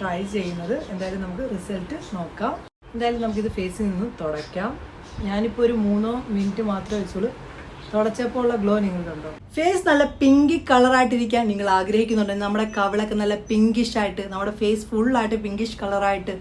Try ചെയ്യുന്നത്. എന്തായാലും നമുക്ക് റിസൾട്ട് നോക്കാം. എന്തായാലും നമുക്കിത് ഫേസിൽ നിന്ന് തുടയ്ക്കാം. ഞാനിപ്പോൾ ഒരു 3 മിനിറ്റ് മാത്രമേ വെച്ചുള്ളൂ. തുടച്ചപ്പോൾ ഉള്ള ഗ്ലോ നിങ്ങൾ കണ്ടോ? ഫേസ് നല്ല പിങ്കി കളറായിട്ടിരിക്കാൻ നിങ്ങൾ ആഗ്രഹിക്കുന്നുണ്ടെങ്കിൽ നമ്മുടെ കവിളൊക്കെ നല്ല പിങ്കിഷ് ആയിട്ട്, നമ്മുടെ ഫേസ് ഫുള്ളായിട്ട് പിങ്കിഷ് കളറായിട്ട്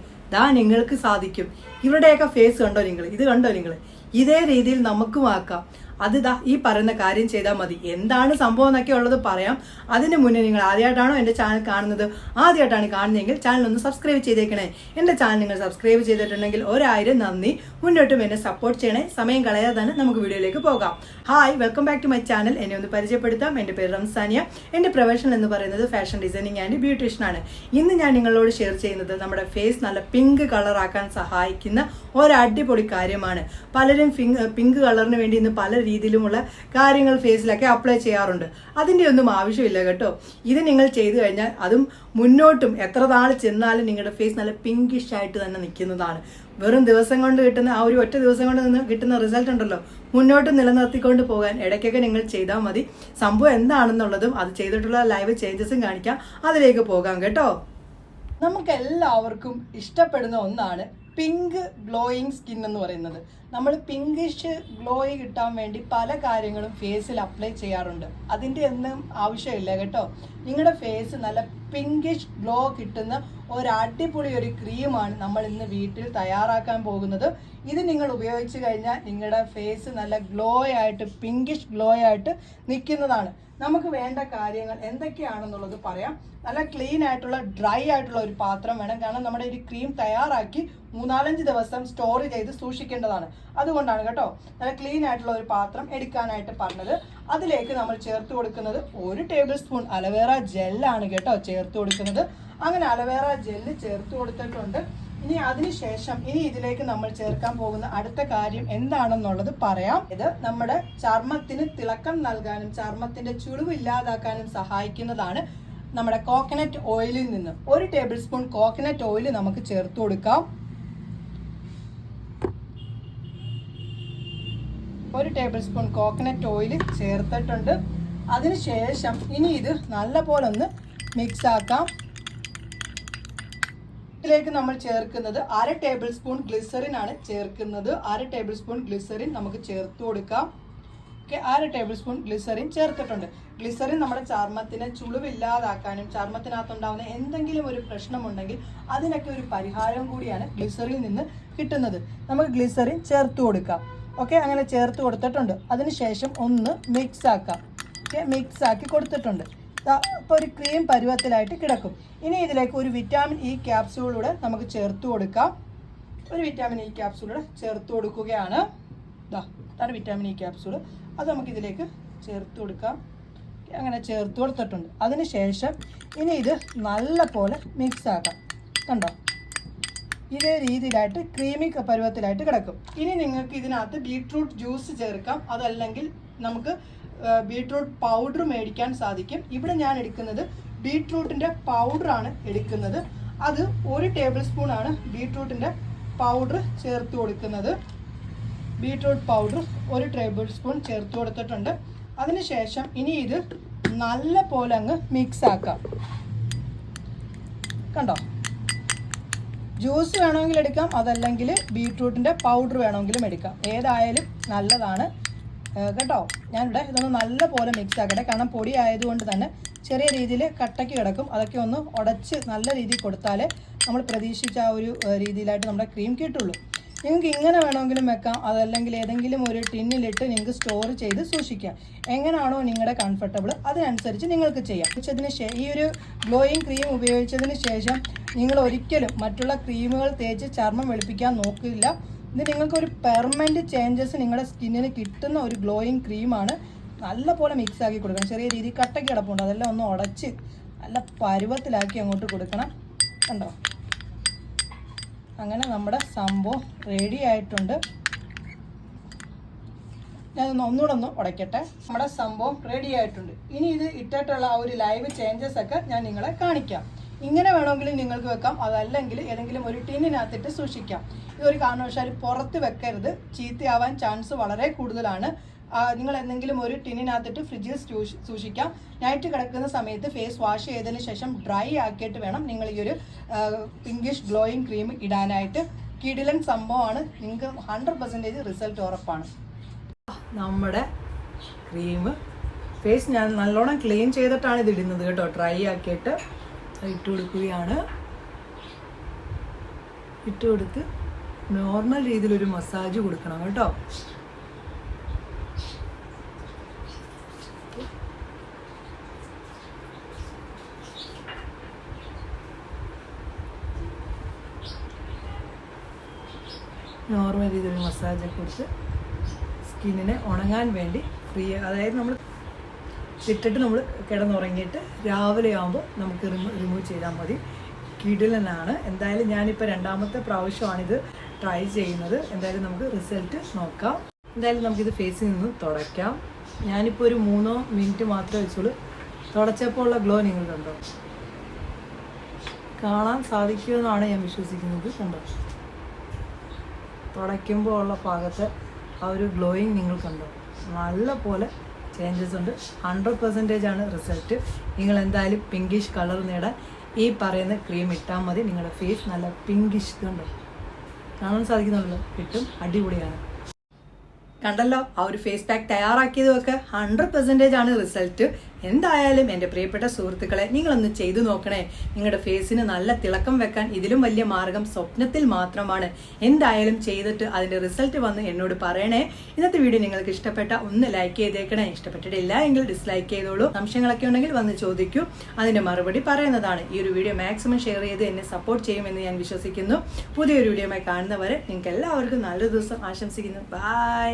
നിങ്ങൾക്ക് സാധിക്കും. ഇവരുടെയൊക്കെ ഫേസ് കണ്ടോ നിങ്ങൾ? ഇത് കണ്ടോ നിങ്ങൾ? ഇതേ രീതിയിൽ നമുക്കും ആക്കാം. അത് ഈ പറയുന്ന കാര്യം ചെയ്താൽ മതി. എന്താണ് സംഭവം എന്നൊക്കെ ഉള്ളത് പറയാം. അതിന് മുന്നേ നിങ്ങൾ ആദ്യമായിട്ടാണോ എൻ്റെ ചാനൽ കാണുന്നത്, ആദ്യമായിട്ടാണ് കാണുന്നതെങ്കിൽ ചാനൽ ഒന്ന് സബ്സ്ക്രൈബ് ചെയ്തേക്കണേ. എൻ്റെ ചാനൽ നിങ്ങൾ സബ്സ്ക്രൈബ് ചെയ്തിട്ടുണ്ടെങ്കിൽ 1000 നന്ദി. മുന്നോട്ടും എന്നെ സപ്പോർട്ട് ചെയ്യണേ. സമയം കളയാതെ തന്നെ നമുക്ക് വീഡിയോയിലേക്ക് പോകാം. Hi, welcome back to my channel. എന്നെ ഒന്ന് പരിചയപ്പെടുത്താം. എൻ്റെ പേര് റംസാനിയ. എൻ്റെ പ്രൊഫഷൻ എന്ന് പറയുന്നത് ഫാഷൻ ഡിസൈനിങ് ആൻഡ് ബ്യൂട്ടീഷ്യനാണ്. ഇന്ന് ഞാൻ നിങ്ങളോട് ഷെയർ ചെയ്യുന്നത് നമ്മുടെ ഫേസ് നല്ല പിങ്ക് കളറാക്കാൻ സഹായിക്കുന്ന ഒരു അടിപൊളി കാര്യമാണ്. പലരും പിങ്ക് കളറിന് വേണ്ടി ഇന്ന് പല രീതിയിലുമുള്ള കാര്യങ്ങൾ ഫേസിലൊക്കെ അപ്ലൈ ചെയ്യാറുണ്ട്. അതിൻ്റെ ഒന്നും ആവശ്യമില്ല കേട്ടോ. ഇത് നിങ്ങൾ ചെയ്തു കഴിഞ്ഞാൽ അതും മുന്നോട്ടും എത്ര നാൾ ചെന്നാലും നിങ്ങളുടെ ഫേസ് നല്ല പിങ്കിഷ് ആയിട്ട് തന്നെ നിൽക്കുന്നതാണ്. വെറും ദിവസം കൊണ്ട് കിട്ടുന്ന ആ ഒരു ഒറ്റ ദിവസം കൊണ്ട് നിന്ന് കിട്ടുന്ന റിസൾട്ട് ഉണ്ടല്ലോ, മുന്നോട്ട് നിലനിർത്തിക്കൊണ്ട് പോകാൻ ഇടയ്ക്കൊക്കെ നിങ്ങൾ ചെയ്താൽ മതി. സംഭവം എന്താണെന്നുള്ളതും അത് ചെയ്തിട്ടുള്ള ലൈവ് ചേഞ്ചസും കാണിക്കാം. അതിലേക്ക് പോകാം കേട്ടോ. നമുക്ക് എല്ലാവർക്കും ഇഷ്ടപ്പെടുന്ന ഒന്നാണ് പിങ്ക് ഗ്ലോയിങ് സ്കിൻ എന്ന് പറയുന്നത്. നമ്മൾ പിങ്കിഷ് ഗ്ലോയി കിട്ടാൻ വേണ്ടി പല കാര്യങ്ങളും ഫേസിൽ അപ്ലൈ ചെയ്യാറുണ്ട്. അതിൻ്റെ ഒന്നും ആവശ്യമില്ല കേട്ടോ. നിങ്ങളുടെ ഫേസ് നല്ല പിങ്കിഷ് ഗ്ലോ കിട്ടുന്ന ഒരു അടിപൊളി ഒരു ക്രീമാണ് നമ്മൾ ഇന്ന് വീട്ടിൽ തയ്യാറാക്കാൻ പോകുന്നത്. ഇത് നിങ്ങൾ ഉപയോഗിച്ച് കഴിഞ്ഞാൽ നിങ്ങളുടെ ഫേസ് നല്ല ഗ്ലോ ആയിട്ട്, പിങ്കിഷ് ഗ്ലോ ആയിട്ട് നിൽക്കുന്നതാണ്. നമുക്ക് വേണ്ട കാര്യങ്ങൾ എന്തൊക്കെയാണെന്നുള്ളത് പറയാം. നല്ല ക്ലീൻ ആയിട്ടുള്ള, ഡ്രൈ ആയിട്ടുള്ള ഒരു പാത്രം വേണം. കാരണം നമ്മുടെ ഒരു ക്രീം തയ്യാറാക്കി 3-4 ദിവസം സ്റ്റോർ ചെയ്ത് സൂക്ഷിക്കേണ്ടതാണ്. അതുകൊണ്ടാണ് കേട്ടോ നല്ല ക്ലീൻ ആയിട്ടുള്ള ഒരു പാത്രം എടുക്കാനായിട്ട് പറഞ്ഞത്. അതിലേക്ക് നമ്മൾ ചേർത്ത് കൊടുക്കുന്നത് 1 ടേബിൾ സ്പൂൺ അലോവേറ ജെല്ലാണ് കേട്ടോ ചേർത്ത് കൊടുക്കുന്നത്. അങ്ങനെ അലോവേറ ജെല്ല് ചേർത്ത് കൊടുത്തിട്ടുണ്ട്. ഇനി അതിനുശേഷം ഇതിലേക്ക് നമ്മൾ ചേർക്കാൻ പോകുന്ന അടുത്ത കാര്യം എന്താണെന്നുള്ളത് പറയാം. ഇത് നമ്മുടെ ചർമ്മത്തിന് തിളക്കം നൽകാനും ചർമ്മത്തിന്റെ ചുളിവ് ഇല്ലാതാക്കാനും സഹായിക്കുന്നതാണ്. നമ്മുടെ കോക്കനട്ട് ഓയിലിൽ നിന്ന് 1 ടേബിൾ സ്പൂൺ കോക്കനട്ട് ഓയിൽ നമുക്ക് ചേർത്ത് കൊടുക്കാം. 1 ടേബിൾ സ്പൂൺ കോക്കനട്ട് ഓയിൽ ചേർത്തിട്ടുണ്ട്. അതിനുശേഷം ഇത് നല്ലപോലെ ഒന്ന് മിക്സ് ആക്കാം. ഇതിലേക്ക് നമ്മൾ ചേർക്കുന്നത് 1/2 ടേബിൾ സ്പൂൺ ഗ്ലിസറിൻ ആണ് ചേർക്കുന്നത്. 1/2 ടേബിൾ സ്പൂൺ ഗ്ലിസറിൻ നമുക്ക് ചേർത്ത് കൊടുക്കാം. 1/2 ടേബിൾ സ്പൂൺ ഗ്ലിസറിൻ ചേർത്തിട്ടുണ്ട്. ഗ്ലിസറിൻ നമ്മുടെ ചർമ്മത്തിനെ ചുളിവില്ലാതാക്കാനും ചർമ്മത്തിനകത്തുണ്ടാകുന്ന എന്തെങ്കിലും ഒരു പ്രശ്നമുണ്ടെങ്കിൽ അതിനൊക്കെ ഒരു പരിഹാരം കൂടിയാണ് ഗ്ലിസറിൽ നിന്ന് കിട്ടുന്നത്. നമുക്ക് ഗ്ലിസറിൻ ചേർത്ത് കൊടുക്കാം. അങ്ങനെ ചേർത്ത് കൊടുത്തിട്ടുണ്ട്. അതിനുശേഷം ഒന്ന് മിക്സ് ആക്കാം. മിക്സ് ആക്കി കൊടുത്തിട്ടുണ്ട്. ഇപ്പോൾ ഒരു ക്രീം പരുവത്തിലായിട്ട് കിടക്കും. ഇതിലേക്ക് ഒരു വിറ്റാമിൻ ഇ ക്യാപ്സ്യൂളൂടെ നമുക്ക് ചേർത്ത് കൊടുക്കാം. ഒരു വിറ്റാമിൻ ഇ ക്യാപ്സ്യൂളൂടെ ചേർത്ത് കൊടുക്കുകയാണ്. ഇതാണ് വിറ്റാമിൻ ഇ ക്യാപ്സ്യൂൾ. അത് നമുക്ക് ഇതിലേക്ക് ചേർത്ത് കൊടുക്കാം. അങ്ങനെ ചേർത്ത് കൊടുത്തിട്ടുണ്ട്. അതിനുശേഷം ഇത് നല്ല പോലെ മിക്സ് ആക്കാം. കണ്ടോ? ഇതേ രീതിയിലായിട്ട് ക്രീമി പരുവത്തിലായിട്ട് കിടക്കും. നിങ്ങൾക്ക് ഇതിനകത്ത് ബീട്രൂട്ട് ജ്യൂസ് ചേർക്കാം. അതല്ലെങ്കിൽ നമുക്ക് ബീട്രൂട്ട് പൗഡർ മേടിക്കാൻ സാധിക്കും. ഇവിടെ ഞാൻ എടുക്കുന്നത് ബീട്രൂട്ടിൻ്റെ പൗഡറാണ് എടുക്കുന്നത്. അത് 1 ടേബിൾ സ്പൂൺ ആണ് ബീട്രൂട്ടിൻ്റെ പൗഡർ ചേർത്ത് കൊടുക്കുന്നത്. ബീട്രൂട്ട് പൗഡർ 1 ടേബിൾ സ്പൂൺ ചേർത്ത് കൊടുത്തിട്ടുണ്ട്. അതിനുശേഷം ഇത് നല്ല പോലെ അങ്ങ് മിക്സ് ആക്കാം. കണ്ടോ? ജ്യൂസ് വേണമെങ്കിൽ എടുക്കാം, അതല്ലെങ്കിൽ ബീട്രൂട്ടിൻ്റെ പൗഡർ വേണമെങ്കിലും എടുക്കാം. ഏതായാലും നല്ലതാണ് കേട്ടോ. ഞാനിവിടെ ഇതൊന്ന് നല്ല പോലെ മിക്സ് ആക്കട്ടെ. കാരണം പൊടി ആയതുകൊണ്ട് തന്നെ ചെറിയ രീതിയിൽ കട്ടയ്ക്ക് കിടക്കും. അതൊക്കെ ഒന്ന് ഉടച്ച് നല്ല രീതിയിൽ കൊടുത്താലേ നമ്മൾ പ്രതീക്ഷിച്ച ആ ഒരു രീതിയിലായിട്ട് നമ്മുടെ ക്രീം കിട്ടുള്ളൂ. നിങ്ങൾക്ക് ഇങ്ങനെ വേണമെങ്കിലും വെക്കാം, അതല്ലെങ്കിൽ ഏതെങ്കിലും ഒരു ടിന്നിലിട്ട് നിങ്ങൾക്ക് സ്റ്റോർ ചെയ്ത് സൂക്ഷിക്കാം. എങ്ങനെയാണോ നിങ്ങളുടെ കംഫർട്ടബിൾ അതിനനുസരിച്ച് നിങ്ങൾക്ക് ചെയ്യാം. ഈ ഒരു ഗ്ലോയിങ് ക്രീം ഉപയോഗിച്ചതിന് ശേഷം നിങ്ങൾ ഒരിക്കലും മറ്റുള്ള ക്രീമുകൾ തേച്ച് ചർമ്മം വെളുപ്പിക്കാൻ നോക്കില്ല. ഇത് നിങ്ങൾക്കൊരു പെർമനൻറ്റ് ചേഞ്ചസ് നിങ്ങളുടെ സ്കിന്നിന് കിട്ടുന്ന ഒരു ഗ്ലോയിങ് ക്രീമാണ്. നല്ല പോലെ മിക്സ് ആക്കി കൊടുക്കണം. ചെറിയ രീതിയിൽ കട്ടയ്ക്ക് കിടപ്പുണ്ട്, അതെല്ലാം ഒന്ന് ഉടച്ച് നല്ല പരുവത്തിലാക്കി അങ്ങോട്ട് കൊടുക്കണം. കണ്ടോ? അങ്ങനെ നമ്മുടെ സംഭവം റെഡി ആയിട്ടുണ്ട്. ഞാനൊന്ന് ഒന്നുകൂടെ ഒന്ന് ഉടയ്ക്കട്ടെ. നമ്മുടെ സംഭവം റെഡി ആയിട്ടുണ്ട്. ഇത് ഇട്ടിട്ടുള്ള ആ ഒരു ലൈവ് ചേഞ്ചസ് ഒക്കെ ഞാൻ നിങ്ങളെ കാണിക്കാം. ഇങ്ങനെ വേണമെങ്കിലും നിങ്ങൾക്ക് വെക്കാം, അതല്ലെങ്കിൽ ഏതെങ്കിലും ഒരു ടിന്നിനകത്തിട്ട് സൂക്ഷിക്കാം. ഇതൊരു കാരണവശാലും പുറത്ത് വെക്കരുത്, ചീത്തയാവാൻ ചാൻസ് വളരെ കൂടുതലാണ്. നിങ്ങൾ എന്തെങ്കിലും ഒരു ടിന്നിനകത്തിട്ട് ഫ്രിഡ്ജിൽ സൂക്ഷിക്കാം. നൈറ്റ് കിടക്കുന്ന സമയത്ത് ഫേസ് വാഷ് ചെയ്തതിന് ശേഷം ഡ്രൈ ആക്കിയിട്ട് വേണം നിങ്ങൾ ഈ ഒരു പിങ്കിഷ് ഗ്ലോയിങ് ക്രീം ഇടാനായിട്ട്. കിടിലൻ സംഭവമാണ്, നിങ്ങൾക്ക് 100% റിസൾട്ട് ഉറപ്പാണ്. നമ്മുടെ ക്രീം ഫേസ് ഞാൻ നല്ലോണം ക്ലീൻ ചെയ്തിട്ടാണ് ഇത് ഇടുന്നത് കേട്ടോ. ഡ്രൈ ആക്കിയിട്ട് ഇട്ട് കൊടുക്കുകയാണ്. ഇട്ട് കൊടുത്ത് നോർമൽ രീതിയിലൊരു മസാജ് കൊടുക്കണം കേട്ടോ. നോർമൽ രീതിയിൽ മസാജൊക്കെ കൊടുത്ത് സ്കിന്നിനെ ഉണങ്ങാൻ വേണ്ടി ഫ്രീ, അതായത് നമ്മൾ ഇട്ടിട്ട് നമ്മൾ കിടന്നുറങ്ങിയിട്ട് രാവിലെ ആകുമ്പോൾ നമുക്ക് റിമൂവ് ചെയ്താൽ മതി. കിടിലനാണ്. എന്തായാലും ഞാനിപ്പോൾ 2ാമത്തെ പ്രാവശ്യമാണിത് ട്രൈ ചെയ്യുന്നത്. എന്തായാലും നമുക്ക് റിസൾട്ട് നോക്കാം. എന്തായാലും നമുക്കിത് ഫേസിൽ നിന്ന് തുടയ്ക്കാം. ഞാനിപ്പോൾ ഒരു 3 മിനിറ്റ് മാത്രമേ വെച്ചുള്ളൂ. തുടച്ചപ്പോൾ ഉള്ള ഗ്ലോ നിങ്ങൾ കണ്ടോ? കാണാൻ സാധിക്കുമെന്നാണ് ഞാൻ വിശ്വസിക്കുന്നത്. കണ്ടോ? തുടയ്ക്കുമ്പോൾ ഉള്ള ഭാഗത്ത് ആ ഒരു ഗ്ലോയിങ് നിങ്ങൾ കണ്ടോ? നല്ല പോലെ ചേഞ്ചസ് ഉണ്ട്. 100% ആണ് റിസൾട്ട്. നിങ്ങൾ എന്തായാലും പിങ്കിഷ് കളർ നേടാൻ ഈ പറയുന്ന ക്രീം ഇട്ടാൽ മതി. നിങ്ങളുടെ ഫേസ് നല്ല പിങ്കിഷ് കണ്ടോ? കാണാൻ സാധിക്കുന്നുള്ളൂ. കിട്ടും. അടിപൊളിയാണ്. കണ്ടല്ലോ, ആ ഒരു ഫേസ് പാക്ക് തയ്യാറാക്കിയതൊക്കെ 100% ആണ് റിസൾട്ട്. എന്തായാലും എൻ്റെ പ്രിയപ്പെട്ട സുഹൃത്തുക്കളെ, നിങ്ങളൊന്ന് ചെയ്തു നോക്കണേ. നിങ്ങളുടെ ഫേസിന് നല്ല തിളക്കം വെക്കാൻ ഇതിലും വലിയ മാർഗം സ്വപ്നത്തിൽ മാത്രമാണ്. എന്തായാലും ചെയ്തിട്ട് അതിൻ്റെ റിസൾട്ട് വന്ന് എന്നോട് പറയണേ. ഇന്നത്തെ വീഡിയോ നിങ്ങൾക്ക് ഇഷ്ടപ്പെട്ട ഒന്ന് ലൈക്ക് ചെയ്തേക്കണേ. ഇഷ്ടപ്പെട്ടിട്ടില്ല എങ്കിൽ ഡിസ്ലൈക്ക് ചെയ്തോളൂ. സംശയങ്ങളൊക്കെ ഉണ്ടെങ്കിൽ വന്ന് ചോദിക്കൂ, അതിൻ്റെ മറുപടി പറയുന്നതാണ്. ഈ ഒരു വീഡിയോ മാക്സിമം ഷെയർ ചെയ്ത് എന്നെ സപ്പോർട്ട് ചെയ്യുമെന്ന് ഞാൻ വിശ്വസിക്കുന്നു. പുതിയൊരു വീഡിയോയുമായി കാണുന്നവരെ നിങ്ങൾക്ക് എല്ലാവർക്കും നല്ലൊരു ദിവസം ആശംസിക്കുന്നു. ബൈ.